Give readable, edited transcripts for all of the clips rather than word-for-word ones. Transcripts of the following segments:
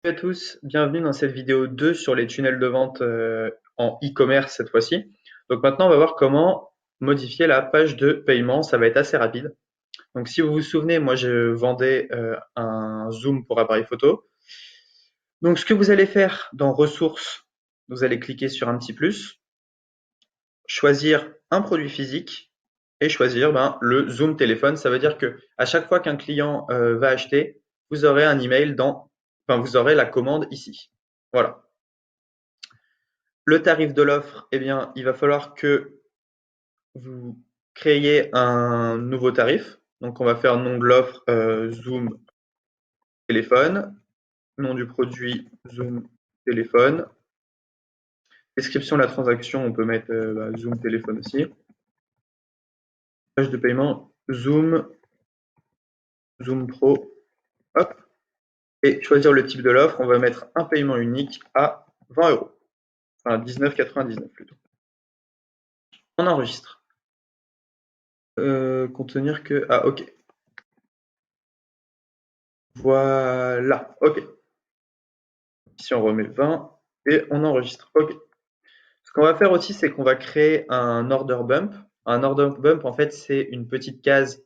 Salut à tous, bienvenue dans cette vidéo 2 sur les tunnels de vente en e-commerce cette fois-ci. Donc maintenant on va voir comment modifier la page de paiement, ça va être assez rapide. Donc si vous vous souvenez, moi je vendais un zoom pour appareil photo. Donc ce que vous allez faire dans ressources, vous allez cliquer sur un petit plus, choisir un produit physique et choisir le zoom téléphone. Ça veut dire que à chaque fois qu'un client va acheter, vous aurez un email vous aurez la commande ici. Voilà. Le tarif de l'offre, eh bien, il va falloir que vous créiez un nouveau tarif. Donc, on va faire nom de l'offre Zoom téléphone, nom du produit Zoom téléphone. Description de la transaction, on peut mettre Zoom téléphone aussi. Page de paiement Zoom, Zoom Pro, hop. Et choisir le type de l'offre, on va mettre un paiement unique à 20 euros. Enfin, 19,99 plutôt. On enregistre. Contenir que. Ah, ok. Voilà. Ok. Ici, on remet 20 et on enregistre. OK. Ce qu'on va faire aussi, c'est qu'on va créer un order bump. Un order bump, en fait, c'est une petite case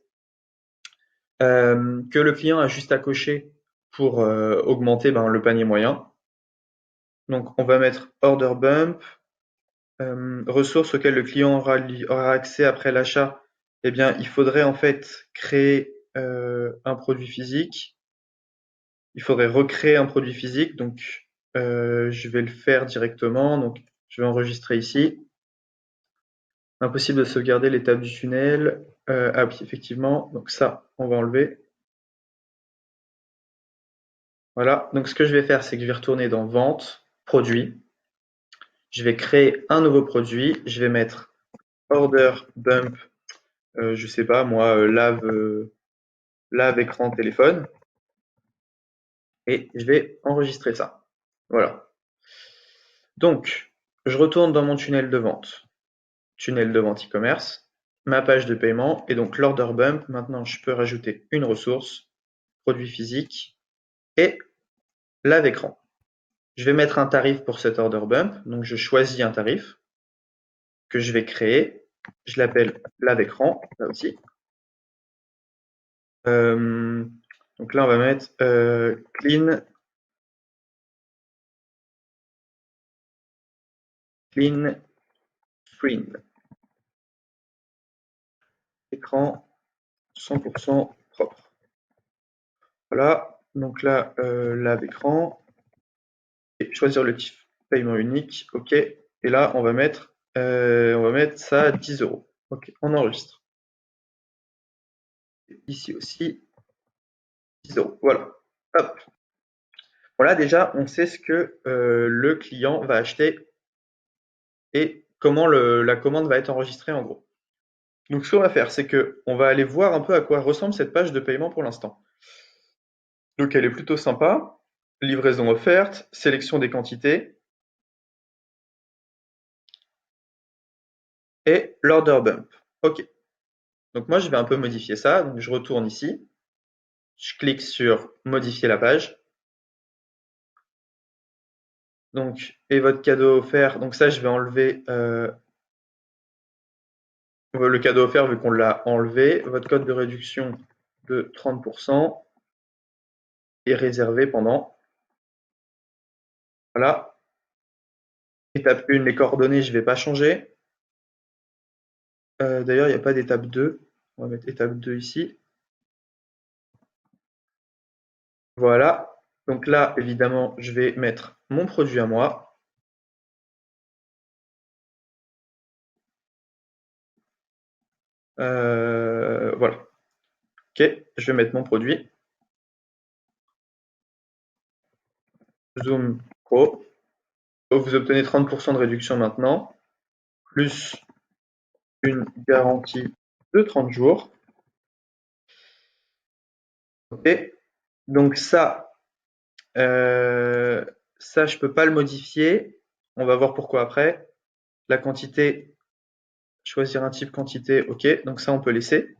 que le client a juste à cocher pour augmenter le panier moyen. Donc, on va mettre order bump, ressources auxquelles le client aura accès après l'achat. Eh bien, il faudrait en fait créer un produit physique. Il faudrait recréer un produit physique. Donc, je vais le faire directement. Donc, je vais enregistrer ici. Impossible de sauvegarder l'étape du tunnel. Ah oui, effectivement. Donc ça, on va enlever. Voilà. Donc ce que je vais faire, c'est que je vais retourner dans Vente, Produit. Je vais créer un nouveau produit. Je vais mettre Order Bump, je sais pas moi, lave écran téléphone. Et je vais enregistrer ça. Voilà. Donc, je retourne dans mon tunnel de vente. Tunnel de vente e-commerce. Ma page de paiement. Et donc l'Order Bump. Maintenant, je peux rajouter une ressource. Produit physique. Et lave-écran. Je vais mettre un tarif pour cet order bump. Donc, je choisis un tarif que je vais créer. Je l'appelle lave-écran, là aussi. Donc là, on va mettre clean screen. Écran 100% propre. Voilà. Donc là, lave-écran. Et choisir le type paiement unique. OK. Et là, on va mettre ça à 10 euros. OK, on enregistre. Ici aussi, 10 euros. Voilà. Hop. Voilà, déjà, on sait ce que le client va acheter et comment la commande va être enregistrée en gros. Donc, ce qu'on va faire, c'est que on va aller voir un peu à quoi ressemble cette page de paiement pour l'instant. Donc, elle est plutôt sympa. Livraison offerte, sélection des quantités et l'order bump. OK. Donc, moi, je vais un peu modifier ça. Donc, je retourne ici. Je clique sur modifier la page. Donc, et votre cadeau offert. Donc, ça, je vais enlever le cadeau offert vu qu'on l'a enlevé. Votre code de réduction de 30% est réservé pendant. Voilà. Étape 1, les coordonnées, je ne vais pas changer. D'ailleurs, il n'y a pas d'étape 2. On va mettre étape 2 ici. Voilà. Donc là, évidemment, je vais mettre mon produit à moi. Voilà. OK, je vais mettre mon produit. Zoom Pro. Donc, vous obtenez 30% de réduction maintenant, plus une garantie de 30 jours. OK. Donc ça, je peux pas le modifier. On va voir pourquoi après. La quantité, choisir un type quantité, ok. Donc ça, on peut laisser.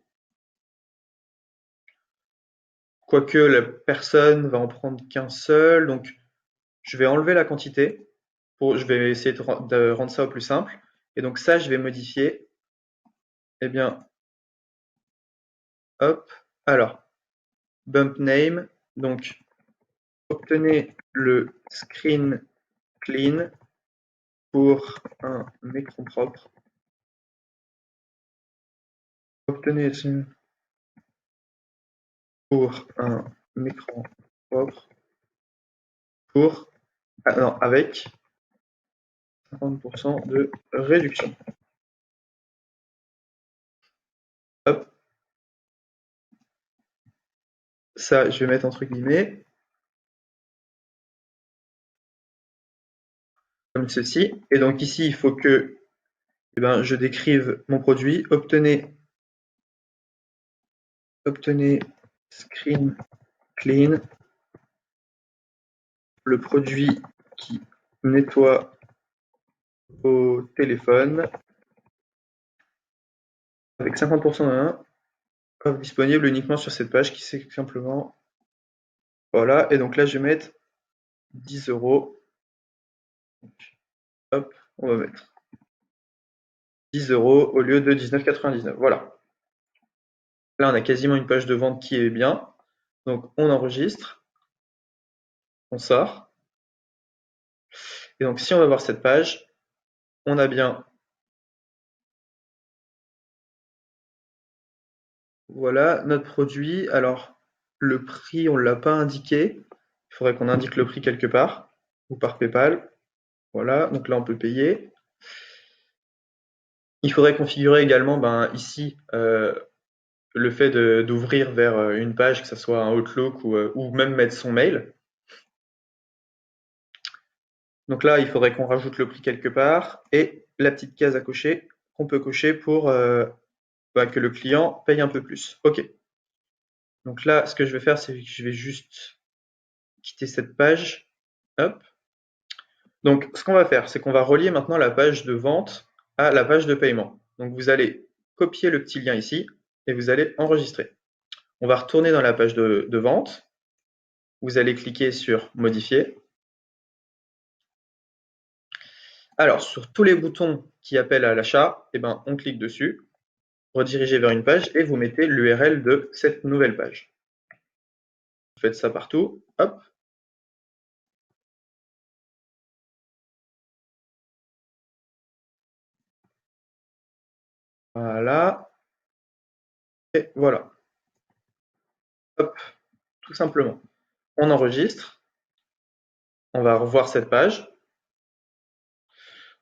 Quoique la personne va en prendre qu'un seul. Donc Je vais enlever la quantité, je vais essayer de rendre ça au plus simple. Et donc ça, je vais modifier. Eh bien, hop. Alors, bump name. Donc, obtenez le screen clean pour un écran propre. Obtenez pour un écran propre pour, non, avec 50% de réduction. Hop. Ça, je vais mettre entre guillemets, comme ceci. Et donc ici, il faut que je décrive mon produit. Obtenez screen clean, le produit qui nettoie au téléphone avec 50% offre disponible uniquement sur cette page qui c'est simplement voilà. Et donc là, je vais mettre 10 euros. Hop, on va mettre 10 euros au lieu de 19,99. Voilà. Là, on a quasiment une page de vente qui est bien. Donc, on enregistre, on sort. Et donc, si on va voir cette page, on a bien, voilà, notre produit. Alors, le prix, on ne l'a pas indiqué. Il faudrait qu'on indique le prix quelque part, ou par PayPal. Voilà, donc là, on peut payer. Il faudrait configurer également, ici, le fait d'ouvrir vers une page, que ce soit un Outlook ou même mettre son mail. Donc là, il faudrait qu'on rajoute le prix quelque part et la petite case à cocher qu'on peut cocher pour que le client paye un peu plus. OK. Donc là, ce que je vais faire, c'est que je vais juste quitter cette page. Hop. Donc, ce qu'on va faire, c'est qu'on va relier maintenant la page de vente à la page de paiement. Donc, vous allez copier le petit lien ici et vous allez enregistrer. On va retourner dans la page de vente. Vous allez cliquer sur modifier. Alors, sur tous les boutons qui appellent à l'achat, on clique dessus, rediriger vers une page et vous mettez l'URL de cette nouvelle page. Vous faites ça partout, hop. Voilà. Et voilà. Hop, tout simplement. On enregistre. On va revoir cette page.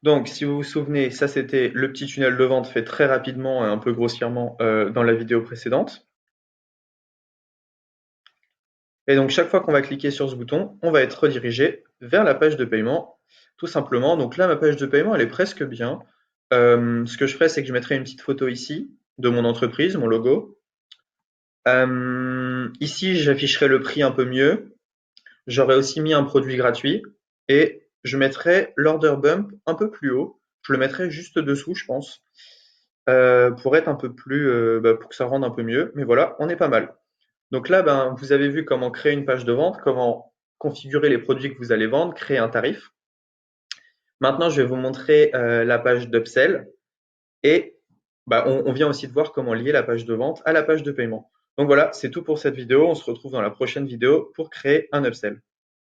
Donc, si vous vous souvenez, ça c'était le petit tunnel de vente fait très rapidement et un peu grossièrement dans la vidéo précédente. Et donc, chaque fois qu'on va cliquer sur ce bouton, on va être redirigé vers la page de paiement, tout simplement. Donc là, ma page de paiement, elle est presque bien. Ce que je ferai, c'est que je mettrai une petite photo ici de mon entreprise, mon logo. Ici, j'afficherai le prix un peu mieux. J'aurais aussi mis un produit gratuit et je mettrai l'order bump un peu plus haut. Je le mettrai juste dessous, je pense, pour être un peu plus, pour que ça rende un peu mieux. Mais voilà, on est pas mal. Donc là, vous avez vu comment créer une page de vente, comment configurer les produits que vous allez vendre, créer un tarif. Maintenant, je vais vous montrer la page d'upsell et on vient aussi de voir comment lier la page de vente à la page de paiement. Donc voilà, c'est tout pour cette vidéo. On se retrouve dans la prochaine vidéo pour créer un upsell.